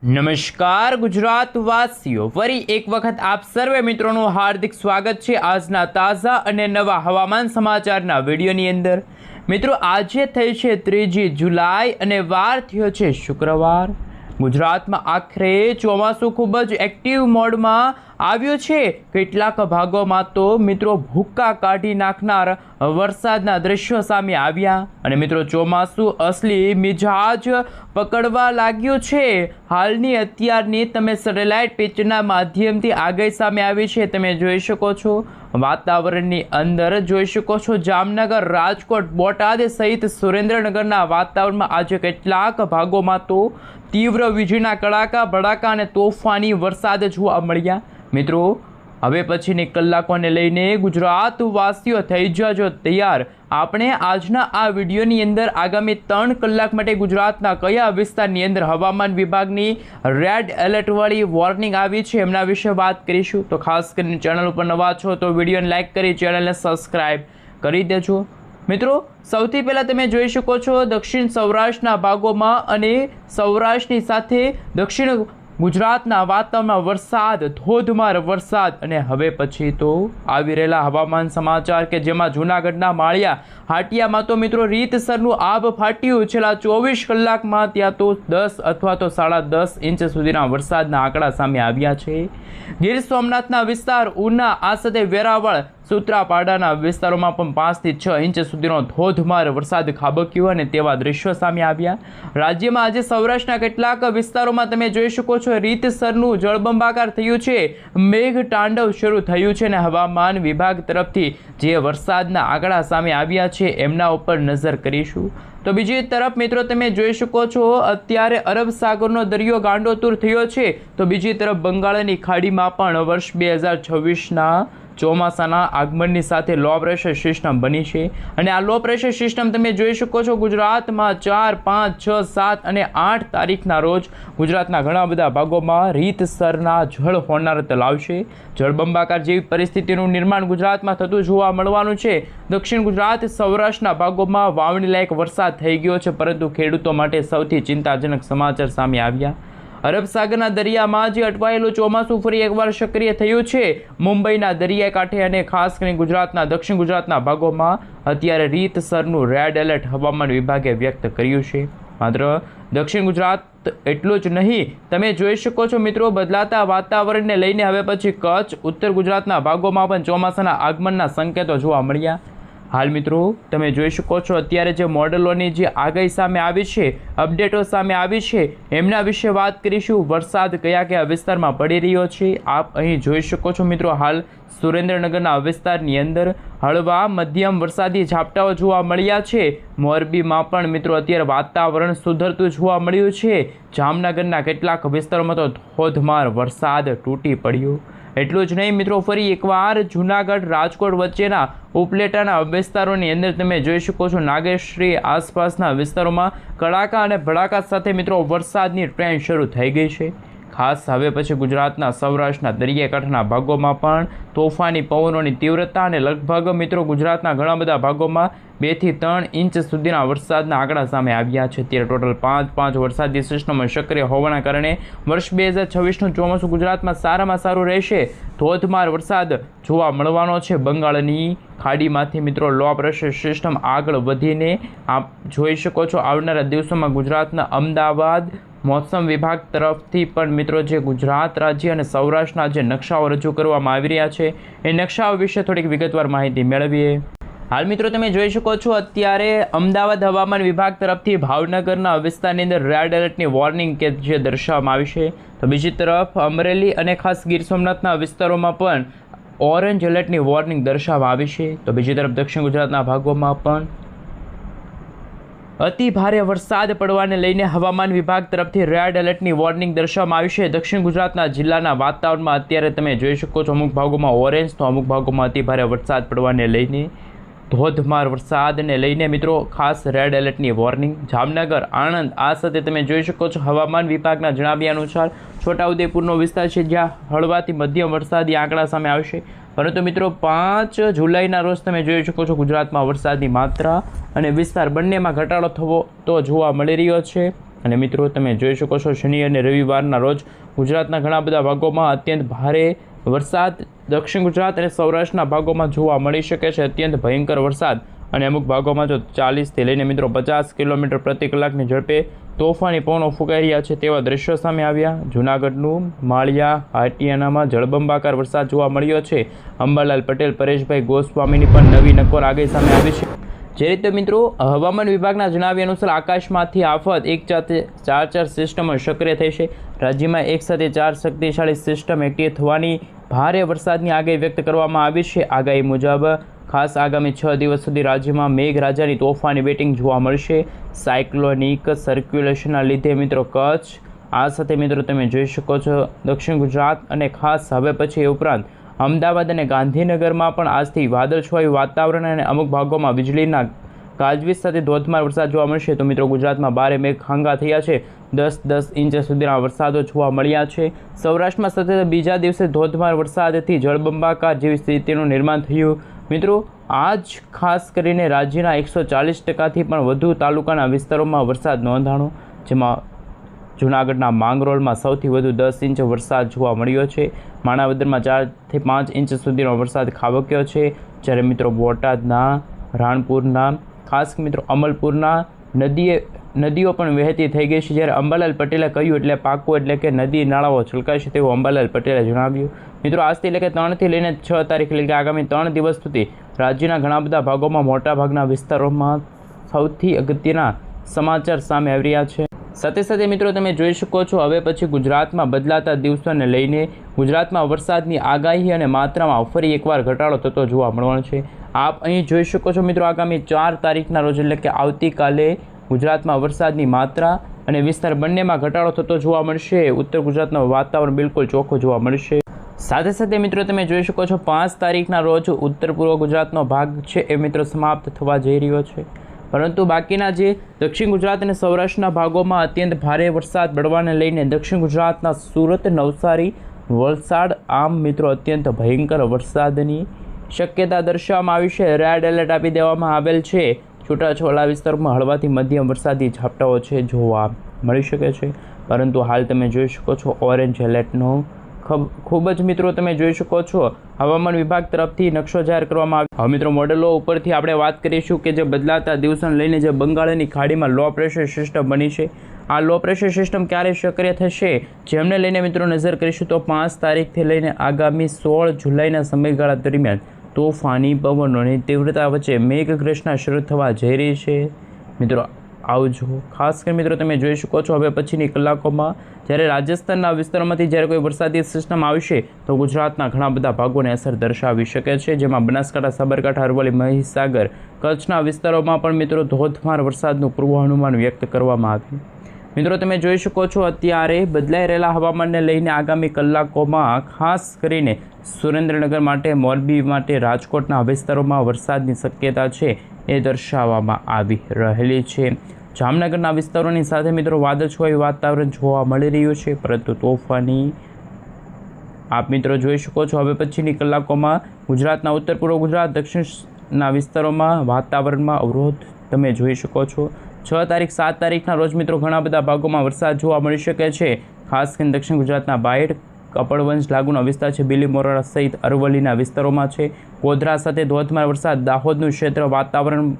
નમસ્કાર ગુજરાત વાસીઓ, ફરી એક વખત આપ સર્વે મિત્રોનું હાર્દિક સ્વાગત છે આજના તાજા અને નવા હવામાન સમાચારના વિડીયોની અંદર। મિત્રો, આજે થઈ છે 3 જુલાઈ અને વાર થયો છે શુક્રવાર। ગુજરાતમાં આખરે ચોમાસું ખૂબ જ એક્ટિવ મોડમાં આવ્યો છે। કેટલાક ભાગોમાં તો મિત્રો ભૂક્કા કાઢી નાખનાર વરસાદના દ્રશ્યો સામે આવ્યા અને મિત્રો ચોમાસું અસલી મિજાજ પકડવા લાગ્યું છે। હાલની અત્યારની તમે સેટેલાઇટ પિક્ચરના માધ્યમથી આગાહી સામે આવી છે, તમે જોઈ શકો છો। વાતાવરણની અંદર જોઈ શકો છો જામનગર, રાજકોટ, બોટાદ સહિત સુરેન્દ્રનગરના વાતાવરણમાં આજે કેટલાક ભાગોમાં તો તીવ્ર વીજળીના કડાકા ભડાકા અને તોફાની વરસાદ જોવા મળ્યા। મિત્રો, હવે પછીની કલાકોને લઈને ગુજરાત વાસીઓ થઈ જજો તૈયાર। આપણે આજના આ વિડીયોની અંદર આગામી 3 કલાક માટે ગુજરાતના કયા વિસ્તારની અંદર હવામાન વિભાગની રેડ એલર્ટવાળી વોર્નિંગ આવી છે એમના વિશે વાત કરીશું। તો ખાસ કરીને ચેનલ ઉપર નવા છો તો વિડીયોને લાઇક કરી ચેનલને સબસ્ક્રાઈબ કરી દેજો। મિત્રો, સૌથી પહેલાં તમે જોઈ શકો છો દક્ષિણ સૌરાષ્ટ્રના ભાગોમાં અને સૌરાષ્ટ્રની સાથે દક્ષિણ ગુજરાતના વાતાવરણમાં વરસાદ, ધોધમાર વરસાદ અને હવે પછી તો આવી રહેલા હવામાન સમાચાર કે જેમાં જૂનાગઢના માળિયા હાટિયામાં તો મિત્રો રીતસરનું આભ ફાટ્યું। છેલ્લા 24 કલાકમાં ત્યાં તો 10 અથવા તો 10.5 ઇંચ સુધીના વરસાદના આંકડા સામે આવ્યા છે। ગીર સોમનાથના વિસ્તાર, ઉના આ સાથે વેરાવળ, સૂત્રાપાડાના વિસ્તારોમાં પણ 5 થી 6 ઇંચ સુધીનો ધોધમાર વરસાદ ખાબક્યો અને તેવા દ્રશ્યો સામે આવ્યા। રાજ્યમાં આજે સૌરાષ્ટ્રના કેટલાક વિસ્તારોમાં તમે જોઈ શકો છો રીતસરનું જળબંબાકાર થયું છે। મેઘ તાંડવ શરૂ થયું છે અને હવામાન વિભાગ તરફથી જે વરસાદના આંકડા સામે આવ્યા છે એમના ઉપર નજર કરીશું। તો બીજી તરફ મિત્રો તમે જોઈ શકો છો અત્યારે અરબ સાગરનો દરિયો ગાંડોતુર થયો છે, તો બીજી તરફ બંગાળની ખાડીમાં પણ વર્ષ 2026ના ચોમાસાના આગમનની સાથે લો પ્રેશર સિસ્ટમ બની છે અને આ લો પ્રેશર સિસ્ટમ તમે જોઈ શકો છો ગુજરાતમાં 4, 5, 6, 7 અને 8 તારીખના રોજ ગુજરાતના ઘણા બધા ભાગોમાં રીતસરના જળ હોનારત લાવશે। જળબંબાકાર જેવી પરિસ્થિતિનું નિર્માણ ગુજરાતમાં થતું જોવા મળવાનું છે। દક્ષિણ ગુજરાત, સૌરાષ્ટ્રના ભાગોમાં વાવણી લાયક વરસાદ થઈ ગયો છે, પરંતુ ખેડૂતો માટે સૌથી ચિંતાજનક સમાચાર સામે આવ્યા। અરબ સાગરના દરિયામાં જે અટવાયેલું ચોમાસું ફરી એકવાર સક્રિય થયું છે। મુંબઈના દરિયાકાંઠે અને ખાસ કરીને ગુજરાતના દક્ષિણ ગુજરાતના ભાગોમાં અત્યારે રીતસરનું રેડ એલર્ટ હવામાન વિભાગે વ્યક્ત કર્યું છે। માત્ર દક્ષિણ ગુજરાત એટલું જ નહીં, તમે જોઈ શકો છો મિત્રો બદલાતા વાતાવરણને લઈને હવે પછી કચ્છ, ઉત્તર ગુજરાતના ભાગોમાં પણ ચોમાસાના આગમનના સંકેતો જોવા મળ્યા। હાલ મિત્રો તમે જોઈ શકો છો અત્યારે જે મોડેલોની જે આગાહી સામે આવી છે, અપડેટો સામે આવી છે એમના વિશે વાત કરીશું। વરસાદ કયા કયા વિસ્તારમાં પડી રહ્યો છે આપ અહીં જોઈ શકો છો। મિત્રો, હાલ સુરેન્દ્રનગરના વિસ્તારની અંદર હળવા મધ્યમ વરસાદી ઝાપટાઓ જોવા મળ્યા છે। મોરબીમાં પણ મિત્રો અત્યારે વાતાવરણ સુધરતું જોવા મળ્યું છે। જામનગરના કેટલાક વિસ્તારોમાં તો ધોધમાર વરસાદ તૂટી પડ્યો। એટલું જ નહીં મિત્રો, ફરી એકવાર જૂનાગઢ, રાજકોટ વચ્ચેના ઉપલેટાના વિસ્તારોની અંદર તમે જોઈ શકો છો નાગેશ્રી આસપાસના વિસ્તારોમાં કડાકા અને ભડાકા સાથે મિત્રો વરસાદની ટ્રેન શરૂ થઈ ગઈ છે। ખાસ હવે પછી ગુજરાતના સૌરાષ્ટ્રના દરિયાકાંઠાના ભાગોમાં પણ તોફાની પવનોની તીવ્રતા અને લગભગ મિત્રો ગુજરાતના ઘણા બધા ભાગોમાં 2 થી 3 ઇંચ સુધીના વરસાદના આંકડા સામે આવ્યા છે। ત્યારે ટોટલ 5 વરસાદી સિસ્ટમો સક્રિય હોવાના કારણે વર્ષ 2026નું ચોમાસું ગુજરાતમાં સારામાં સારું રહેશે। ધોધમાર વરસાદ જોવા મળવાનો છે। બંગાળની ખાડીમાંથી મિત્રો લો પ્રેશર સિસ્ટમ આગળ વધીને આપ જોઈ શકો છો આવનારા દિવસોમાં ગુજરાતના અમદાવાદ મોસમ વિભાગ તરફથી પણ મિત્રો જે ગુજરાત રાજ્ય અને સૌરાષ્ટ્રના જે નકશાઓ રજૂ કરવામાં આવી રહ્યા છે એ નકશાઓ વિશે થોડીક વિગતવાર માહિતી મેળવીએ। હાલ મિત્રો તમે જોઈ શકો છો અત્યારે અમદાવાદ હવામાન વિભાગ તરફથી ભાવનગરના વિસ્તારની અંદર રેડ એલર્ટની વોર્નિંગ કે જે દર્શાવવામાં આવી છે, તો બીજી તરફ અમરેલી અને ખાસ ગીર સોમનાથના વિસ્તારોમાં પણ ઓરેન્જ એલર્ટની વોર્નિંગ દર્શાવવામાં આવી છે। તો બીજી તરફ દક્ષિણ ગુજરાતના ભાગોમાં પણ અતિ ભારે વરસાદ પડવાને લઈને હવામાન વિભાગ તરફથી રેડ એલર્ટની વોર્નિંગ દર્શાવવામાં આવી છે। દક્ષિણ ગુજરાતના જિલ્લાના વાતાવરણમાં અત્યારે તમે જોઈ શકો છો અમુક ભાગોમાં ઓરેન્જ તો અમુક ભાગોમાં અતિ ભારે વરસાદ પડવાને લઈને ધોધમાર વરસાદને લઈને મિત્રો ખાસ રેડ એલર્ટની વોર્નિંગ। જામનગર, આણંદ આ સાથે તમે જોઈ શકો છો હવામાન વિભાગના જણાવ્યા અનુસાર છોટાઉદેપુરનો વિસ્તાર છે જ્યાં હળવાથી મધ્યમ વરસાદી આંકડા સામે આવશે, પરંતુ મિત્રો 5 જુલાઈના રોજ તમે જોઈ શકો છો ગુજરાતમાં વરસાદની માત્રા અને વિસ્તાર બંનેમાં ઘટાડો થવો તો જોવા મળી રહ્યો છે। અને મિત્રો તમે જોઈ શકો છો શનિ અને રવિવારના રોજ ગુજરાતના ઘણા બધા ભાગોમાં અત્યંત ભારે વરસાદ દક્ષિણ ગુજરાત અને સૌરાષ્ટ્રના ભાગોમાં જોવા મળી શકે છે. અત્યંત ભયંકર વરસાદ અને અમુક ભાગોમાં જો 40થી લઈને મિત્રો 50 કિલોમીટર પ્રતિ કલાકની ઝડપે તોફાની પવનો ફૂંકાઈ રહ્યા છે તેવા દ્રશ્યો સામે આવ્યા. જૂનાગઢનું માળિયા હાટિયાનામાં જળબંબાકાર વરસાદ જોવા મળ્યો છે. અંબાલાલ પટેલ પરેશભાઈ ગોસ્વામીની પણ નવી નક્કોર આગાહી સામે આવી છે. જે રીતે મિત્રો હવામાન વિભાગના જણાવ્યા અનુસાર આકાશમાંથી આફત એક સાથે 4 સિસ્ટમો સક્રિય થઈ છે. રાજ્યમાં એક સાથે 4 શક્તિશાળી સિસ્ટમ એક્ટિવ થવાની ભારે વરસાદની આગાહી વ્યક્ત કરવામાં આવી છે. આગાહી મુજબ ખાસ આગામી 6 દિવસ સુધી રાજ્યમાં મેઘરાજાની તોફાની બેટિંગ જોવા મળશે. સાયક્લોનિક સર્ક્યુલેશનના લીધે મિત્રો કચ્છ આ સાથે મિત્રો તમે જોઈ શકો છો દક્ષિણ ગુજરાત અને ખાસ હવે પછી ઉપરાંત અમદાવાદ અને ગાંધીનગરમાં પણ આજથી વાદળછાયું વાતાવરણ અને અમુક ભાગોમાં વીજળીના ગાજવીજ સાથે ધોધમાર વરસાદ જોવા મળશે. તો મિત્રો ગુજરાતમાં ભારે મેઘખાંગા થયા છે. 10 ઇંચ સુધીના વરસાદો જોવા મળ્યા છે. સૌરાષ્ટ્રમાં સતત બીજા દિવસે ધોધમાર વરસાદથી જળબંબાકાર જેવી સ્થિતિનું નિર્માણ થયું. મિત્રો આજ ખાસ કરીને રાજ્યના 140%થી પણ વધુ તાલુકાના વિસ્તારોમાં વરસાદ નોંધાણો, જેમાં જૂનાગઢના માંગરોળમાં સૌથી વધુ 10 ઇંચ વરસાદ જોવા મળ્યો છે. માણાવદરમાં 4 થી 5 ઇંચ સુધીનો વરસાદ ખાબક્યો છે. જ્યારે મિત્રો બોટાદના રાણપુરના ખાસ મિત્રો અમલપુરના નદીઓ પણ વહેતી થઈ ગઈ છે. જ્યારે અંબાલાલ પટેલે કહ્યું એટલે પાકું એટલે કે નદી નાળાઓ છલકાશે તેવું અંબાલાલ પટેલે જણાવ્યું. મિત્રો આજથી એટલે કે 3થી લઈને 6 તારીખ એટલે કે આગામી 3 દિવસ સુધી રાજ્યના ઘણા બધા ભાગોમાં મોટાભાગના વિસ્તારોમાં સૌથી અગત્યના સમાચાર સામે આવી રહ્યા છે. સાથે સાથે મિત્રો તમે જોઈ શકો છો હવે પછી ગુજરાતમાં બદલાતા દિવસોને લઈને ગુજરાતમાં વરસાદની આગાહી અને માત્રામાં ફરી એકવાર ઘટાડો થતો જોવા મળવાનો છે. આપ અહીં જોઈ શકો છો મિત્રો આગામી 4 તારીખના રોજ એટલે કે આવતીકાલે ગુજરાતમાં વરસાદની માત્રા અને વિસ્તાર બંનેમાં ઘટાડો થતો જોવા મળશે. ઉત્તર ગુજરાતનું વાતાવરણ બિલકુલ ચોખ્ખું જોવા મળશે. સાથે સાથે મિત્રો તમે જોઈ શકો છો 5 તારીખના રોજ ઉત્તર પૂર્વ ગુજરાતનો ભાગ છે એ મિત્રો સમાપ્ત થવા જઈ રહ્યો છે. પરંતુ બાકીના જે દક્ષિણ ગુજરાત અને સૌરાષ્ટ્રના ભાગોમાં અત્યંત ભારે વરસાદ પડવાને લઈને દક્ષિણ ગુજરાતના સુરત, નવસારી, વલસાડ આમ મિત્રો અત્યંત ભયંકર વરસાદની શક્યતા દર્શાવવામાં આવી છે. રેડ એલર્ટ આપી દેવામાં આવેલ છે. છૂટાછવાયા વિસ્તારોમાં હળવાથી મધ્યમ વરસાદી ઝાપટાઓ છે જોવા મળી શકે છે. પરંતુ હાલ તમે જોઈ શકો છો ઓરેન્જ એલર્ટનો ખૂબ જ મિત્રો તમે જોઈ શકો છો હવામાન વિભાગ તરફથી નકશો જાહેર કરવામાં આવ્યો. હવે મિત્રો મોડેલો ઉપરથી આપણે વાત કરીશું કે જે બદલાતા દિવસોને લઈને જે બંગાળની ખાડીમાં લો પ્રેશર સિસ્ટમ બની છે. આ લો પ્રેશર સિસ્ટમ ક્યારે સક્રિય થશે જેમને લઈને મિત્રો નજર કરીશું તો 5 તારીખથી લઈને આગામી 16 જુલાઈના સમયગાળા દરમિયાન તોફાની પવનોની તીવ્રતા વચ્ચે મેઘગર્જના શરૂ થવા જઈ રહી છે. મિત્રો આવજો. ખાસ કરીને મિત્રો તમે જોઈ શકો છો હવે પછીની કલાકોમાં જ્યારે રાજસ્થાનના વિસ્તારોમાંથી જ્યારે કોઈ વરસાદી સિસ્ટમ આવશે તો ગુજરાતના ઘણા બધા ભાગોને અસર દર્શાવી શકે છે, જેમાં બનાસકાંઠા, સાબરકાંઠા, અરવલ્લી, મહીસાગર, કચ્છના વિસ્તારોમાં પણ મિત્રો ધોધમાર વરસાદનું પૂર્વાનુમાન વ્યક્ત કરવામાં આવ્યું. મિત્રો તમે જોઈ શકો છો અત્યારે બદલાઈ રહેલા હવામાનને લઈને આગામી કલાકોમાં ખાસ કરીને સુરેન્દ્રનગર માટે, મોરબી માટે, રાજકોટના વિસ્તારોમાં વરસાદની શક્યતા છે એ દર્શાવવામાં આવી રહેલી છે. જામનગરના વિસ્તારોની સાથે મિત્રો વાદળછાયું વાતાવરણ જોવા મળી રહ્યું છે, પરંતુ તોફાની આપ મિત્રો જોઈ શકો છો હવે પછીની કલાકોમાં ગુજરાતના ઉત્તર પૂર્વ ગુજરાત, દક્ષિણના વિસ્તારોમાં વાતાવરણમાં અવરોધ તમે જોઈ શકો છો. 6 તારીખ 7 તારીખના રોજ મિત્રો ઘણા બધા ભાગોમાં વરસાદ જોવા મળી શકે છે. ખાસ કરીને દક્ષિણ ગુજરાતના બાયડ, કપડવંજ લાગુના વિસ્તાર છે, બીલીમોરા સહિત અરવલ્લીના વિસ્તારોમાં છે. ગોધરા સાથે ધોધમાર વરસાદ, દાહોદનું ક્ષેત્ર વાતાવરણ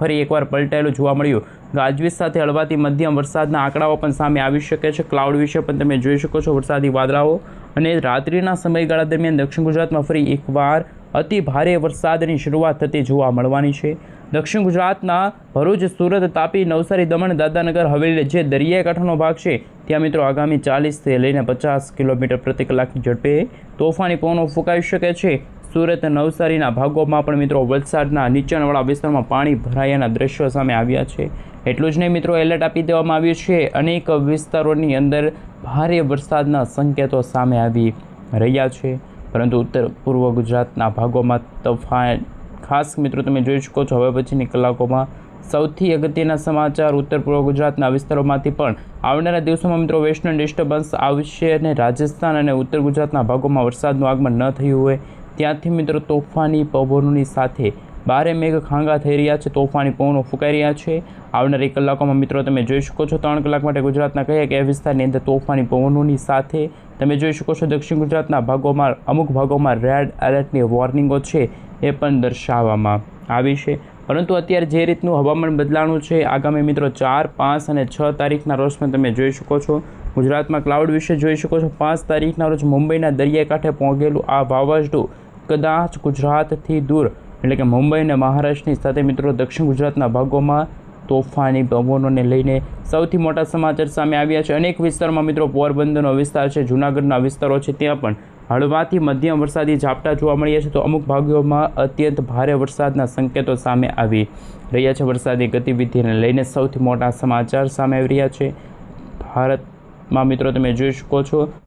ફરી એકવાર પલટાયેલું જોવા મળ્યું. ગાજવીજ સાથે હળવાથી મધ્યમ વરસાદના આંકડાઓ પણ સામે આવી શકે છે. ક્લાઉડ વિશે પણ તમે જોઈ શકો છો વરસાદી વાદળાઓ. અને રાત્રિના સમયગાળા દરમિયાન દક્ષિણ ગુજરાતમાં ફરી એકવાર અતિ ભારે વરસાદની શરૂઆત થતી જોવા મળવાની છે. દક્ષિણ ગુજરાતના ભરૂચ, સુરત, તાપી, નવસારી, દમણ, દાદરાનગર હવેલી જે દરિયાઈ કાંઠાનો ભાગ છે ત્યાં મિત્રો આગામી 40થી લઈને 50 કિલોમીટર પ્રતિ કલાકની ઝડપે તોફાની પવનો ફૂંકાઈ શકે છે. સુરત, નવસારીના ભાગોમાં પણ મિત્રો વલસાડના નીચાણવાળા વિસ્તારમાં પાણી ભરાયાના દ્રશ્યો સામે આવ્યા છે. એટલું જ નહીં મિત્રો એલર્ટ આપી દેવામાં આવ્યું છે. અનેક વિસ્તારોની અંદર ભારે વરસાદના સંકેતો સામે આવી રહ્યા છે. પરંતુ ઉત્તર પૂર્વ ગુજરાતના ભાગોમાં તોફાન ખાસ મિત્રો તમે જોઈ શકો છો હવે પછીની કલાકોમાં સૌથી અગત્યના સમાચાર ઉત્તર પૂર્વ ગુજરાતના વિસ્તારોમાંથી પણ આવનારા દિવસોમાં મિત્રો વેસ્ટર્ન ડિસ્ટર્બન્સ આવશે અને રાજસ્થાન અને ઉત્તર ગુજરાતના ભાગોમાં વરસાદનું આગમન ન થયું હોય ત્યાંથી મિત્રો તોફાની પવનોની સાથે ભારે મેઘ ખાંગા થઈ રહ્યા છે, તોફાની પવનો ફૂંકાઈ રહ્યા છે। આવનારી કલાકોમાં મિત્રો તમે જોઈ શકો છો 3 કલાક માટે ગુજરાતના કયા વિસ્તારની અંદર તોફાની પવનોની સાથે તમે જોઈ શકો છો દક્ષિણ ગુજરાતના ભાગોમાં અમુક ભાગોમાં રેડ એલર્ટની વોર્નિંગો છે એ પણ દર્શાવવામાં આવી છે। પરંતુ અત્યારે જે રીતનું હવામાન બદલાણું છે આગામી મિત્રો 4, 5 અને 6 તારીખના રોજમાં તમે જોઈ શકો છો ગુજરાતમાં ક્લાઉડ વિશે જોઈ શકો છો। 5 તારીખના રોજ મુંબઈના દરિયાકાંઠે પહોંચેલું આ વાવાઝોડું કદાચ ગુજરાતથી દૂર એટલે કે મુંબઈ અને મહારાષ્ટ્રની સાથે મિત્રો દક્ષિણ ગુજરાતના ભાગોમાં તોફાની પવનોને લઈને સૌથી મોટા સમાચાર સામે આવ્યા છે। અનેક વિસ્તારમાં મિત્રો પોરબંદરનો વિસ્તાર છે, જૂનાગઢના વિસ્તારો છે, ત્યાં પણ હળવાથી મધ્યમ વરસાદી ઝાપટા જોવા મળ્યા છે, તો અમુક ભાગોમાં અત્યંત ભારે વરસાદના સંકેતો સામે આવી રહ્યા છે। વરસાદી ગતિવિધિને લઈને સૌથી મોટા સમાચાર સામે આવી રહ્યા છે। ભારતમાં મિત્રો તમે જોઈ શકો છો